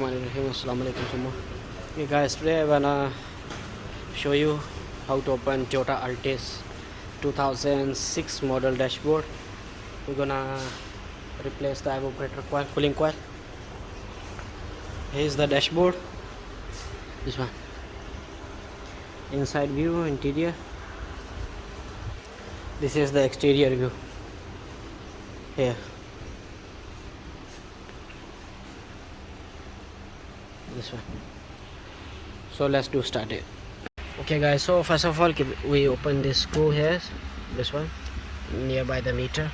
Bismillahirrahmanirrahim. Assalamualaikum semua. Okay guys, today I wanna show you how to open Toyota Altis 2006 model dashboard. We're gonna replace the evaporator coil, cooling coil. Here's the dashboard. This one. Inside view, interior. This is the exterior view. Here. This one. So let's do start it. Okay guys, so first of all we open this screw here, this one, nearby the meter,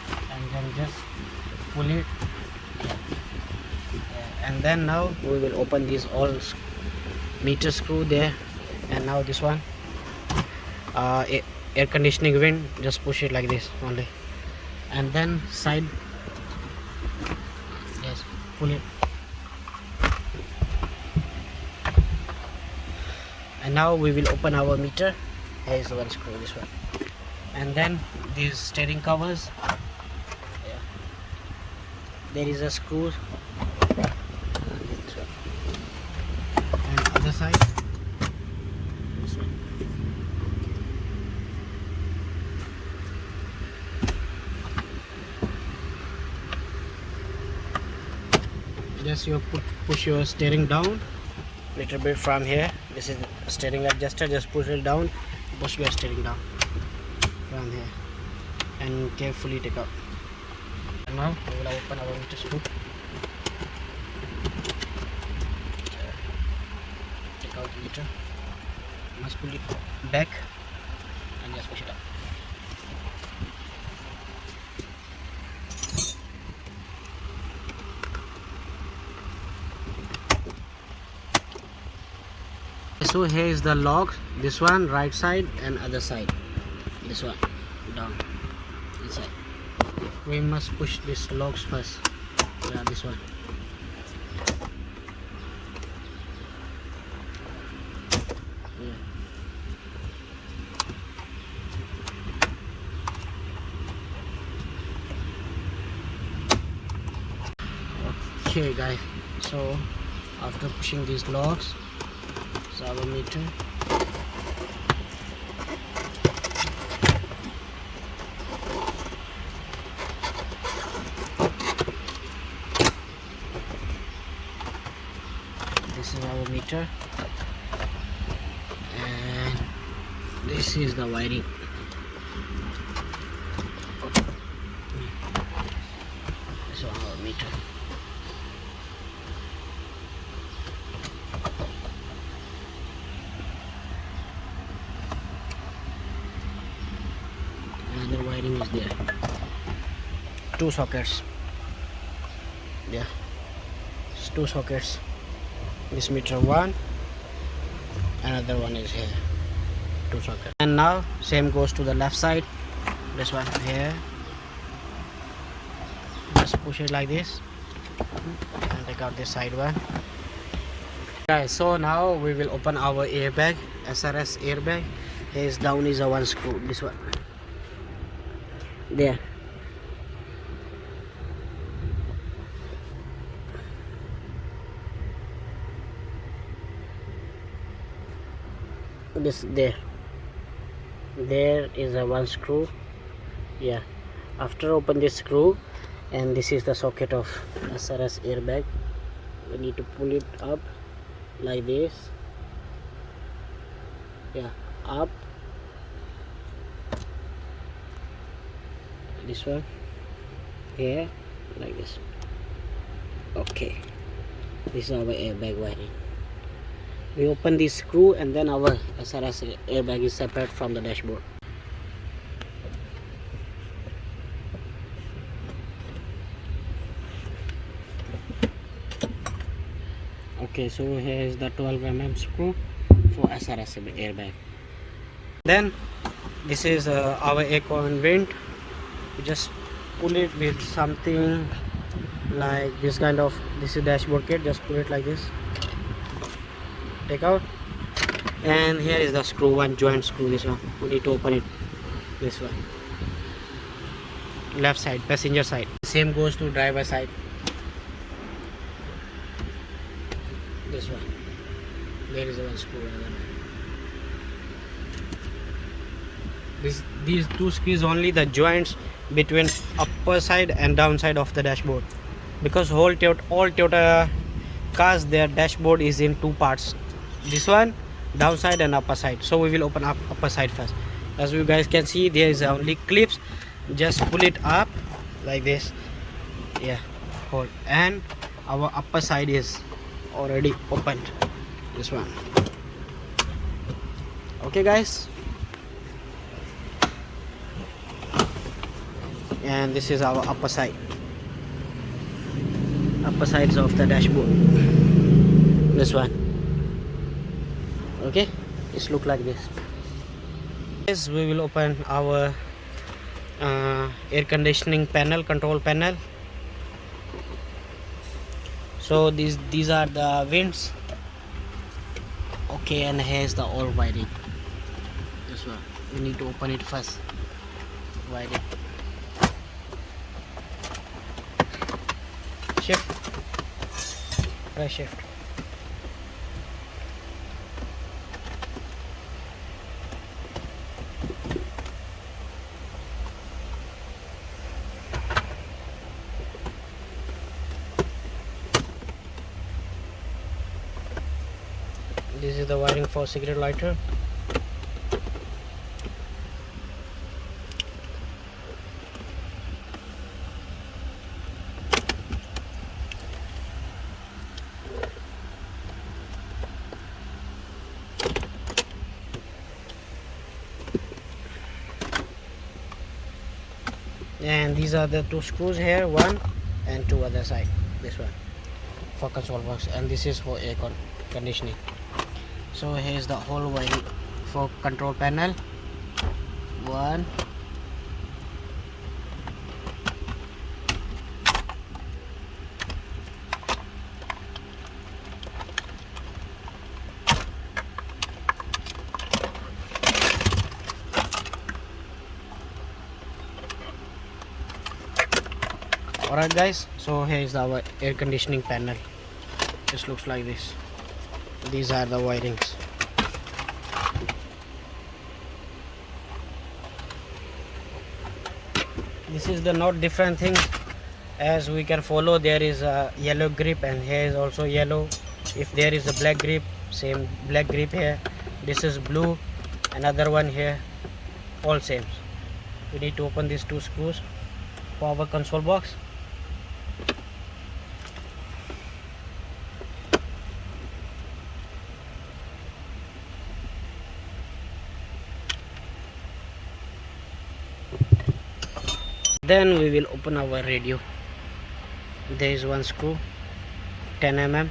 and then just pull it, and then now we will open these all meter screw there, and now this one, air conditioning vent, just push it like this only, and then side, yes, pull it. And now we will open our meter. Here is one screw, this one, and then these steering covers, yeah. There is a screw, this one. And other side, this one. Just you push your steering down little bit from here. This is steering adjuster, just push it down, push your steering down from here and carefully take out. And now we will open our meter screw. Take out the meter, you must pull it back and just push it up. So here is the lock, this one right side and other side, this one down inside. We must push these locks first, yeah, this one. Yeah. Okay guys, so after pushing these locks, so our meter, this is our meter, and this is the wiring. This is our meter. Another wiring is there, two sockets, yeah, it's two sockets. This meter one, another one is here, two sockets. And now same goes to the left side, this one here, just push it like this and take out this side one. Guys, so now we will open our airbag, SRS airbag. Here is down is a one screw, this one there. This there is a one screw, yeah. After open this screw, and this is the socket of SRS airbag. We need to pull it up like this, yeah, up. This one here like this. Okay, this is our airbag wiring. We open this screw and then our SRS airbag is separate from the dashboard. Okay, so here is the 12 mm screw for SRS airbag. Then this is our air vent. You just pull it with something like this kind of, this is dashboard kit, just pull it like this, take out, and here is the screw, one joint screw, this one. We need to open it, this one, left side, passenger side. This same goes to driver side. This one, there is one screw. These two screws only the joints between upper side and down side of the dashboard, because all Toyota cars, their dashboard is in two parts, this one downside and upper side. So we will open up upper side first. As you guys can see, there is only clips, just pull it up like this, yeah, hold, and our upper side is already opened, this one. Okay guys, and this is our upper sides of the dashboard, this one. Okay, it's look like this. Yes, we will open our air conditioning panel, control panel. So these are the vents. Okay, and here's the all wiring, this one. We need to open it first, wiring. Shift, press shift. This is the wiring for cigarette lighter. And these are the two screws here, one and two other side, this one for control box, and this is for air conditioning. So here's the whole wiring for control panel, one, alright guys. So here is our air conditioning panel. This looks like this. These are the wirings. This is the not different thing, as we can follow. There is a yellow grip, and here is also yellow. If there is a black grip, same black grip here. This is blue, another one here, all same. We need to open these two screws for our console box. Then we will open our radio. There is one screw, 10 mm.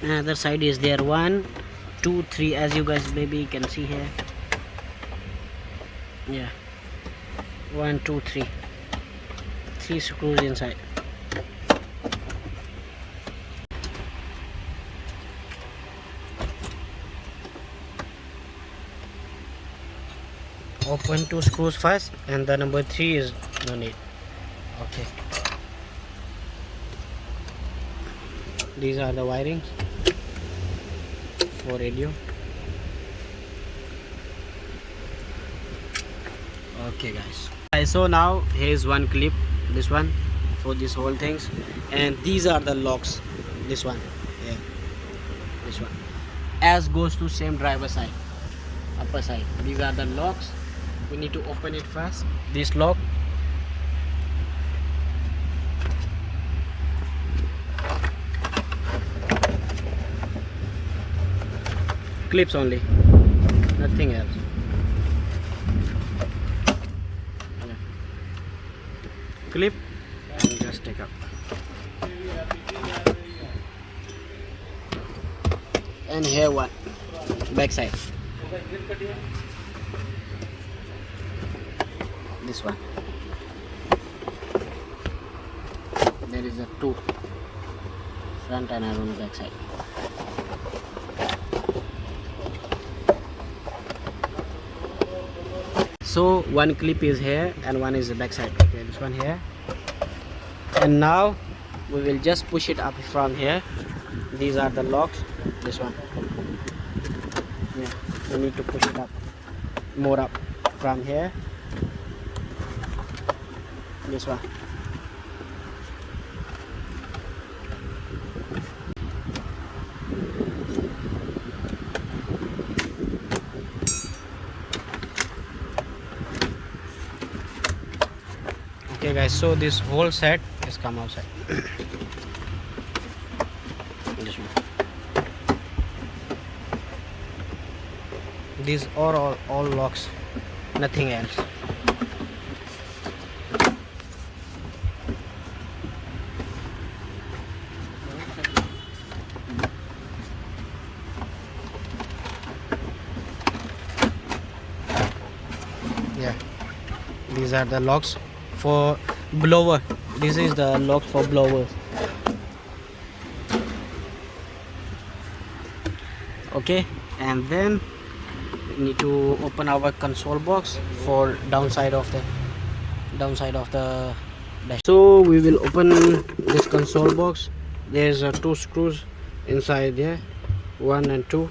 Another side is there, 1, 2, 3, as you guys maybe can see here. Yeah, 1, 2, 3. 3 screws inside. Open 2 screws first, and the number 3 is no need. Okay, these are the wirings for radio. Okay guys, so now here's one clip, this one for this whole things, and these are the locks, this one, yeah, this one, as goes to same driver side, upper side. These are the locks. We need to open it first, this lock. Clips only, nothing else. Yeah. Clip and just take up. And here one, back side. This one, there is a 2 front and one back side. So one clip is here and one is the back side. Okay, this one here. And now we will just push it up from here. These are the locks. This one. Yeah, we need to push it up, more up from here. This one. Okay guys, so this whole set is come outside. This one. These are all locks, nothing else. Yeah, these are the locks for blower. This is the lock for blowers. Okay, and then we need to open our console box for downside of the dash. So we will open this console box. There's two screws inside there, one and two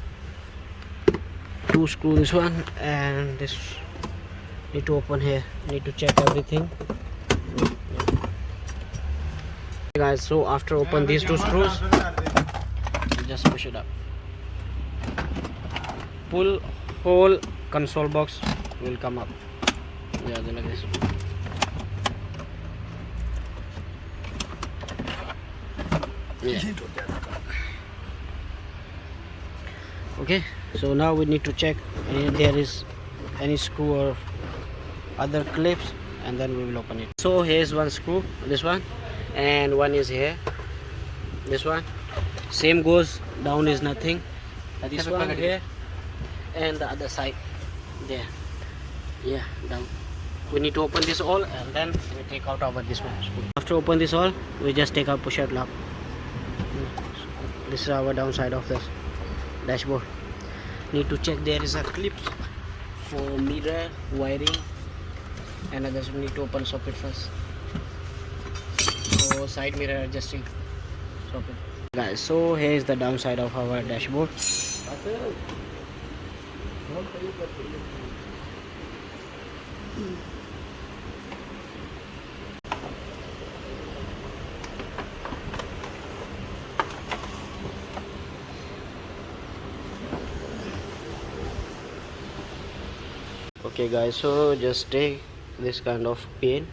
screw, this one and this. Need to open here, need to check everything. Okay guys, so after open these two screws, just push it up, pull, whole console box will come up. Yeah, like this. Yeah. Okay, so now we need to check if there is any screw or other clips, and then we will open it. So here's one screw, this one, and one is here, this one. Same goes down, is nothing. This one here and the other side there. Yeah, down. We need to open this all and then we take out our this one screw. After open this all, we just take out push-out lock. This is our downside of this dashboard. Need to check there is a clip for mirror wiring, and others we need to open socket first. So side mirror adjusting socket. Guys, so here is the downside of our dashboard. Okay guys, so just take this kind of pin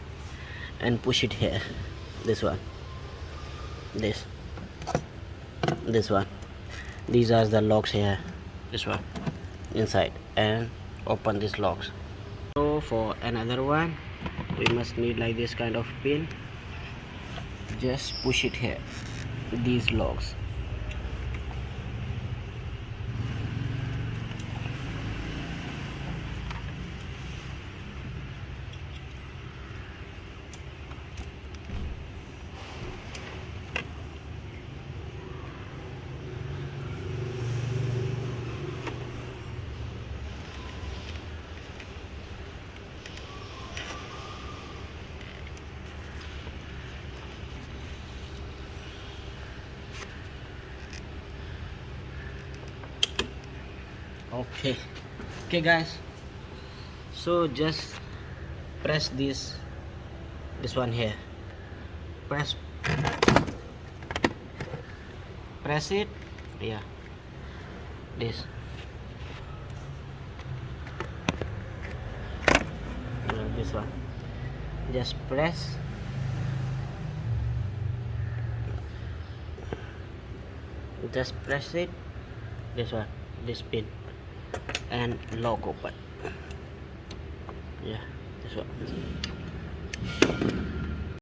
and push it here. This one, this one. These are the locks here, this one inside, and open these locks. So for another one, we must need like this kind of pin. Just push it here, these locks. Okay guys, so just press this one here, press it, yeah, this, this one, just press, it, this one, this pin, and lock open. Yeah, this one.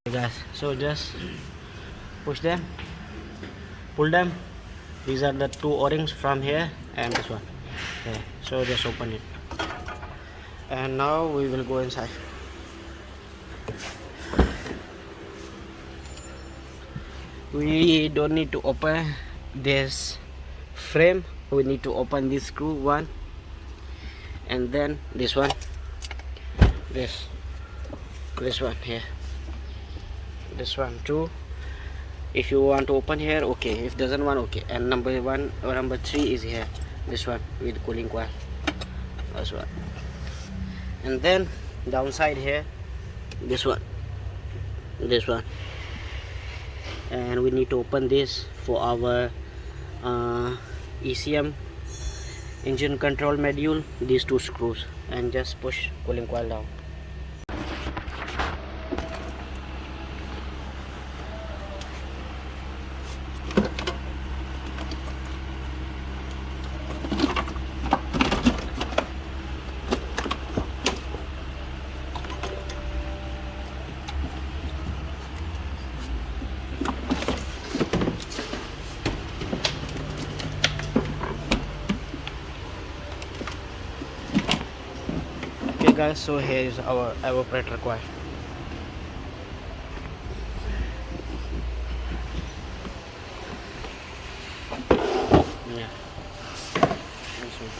Okay guys, so just push them, pull them. These are the two O-rings from here and this one. Okay, so just open it, and now we will go inside. We don't need to open this frame, we need to open this screw one and then this one, this one here, this one too. If you want to open here, okay. If doesn't want, okay. And number 1 or number 3 is here, this one with cooling coil, this one. And then downside here, this one, and we need to open this for our ECM, engine control module, these 2 screws, and just push cooling coil down. Okay guys, so here is our evaporator coil. Yeah, this one.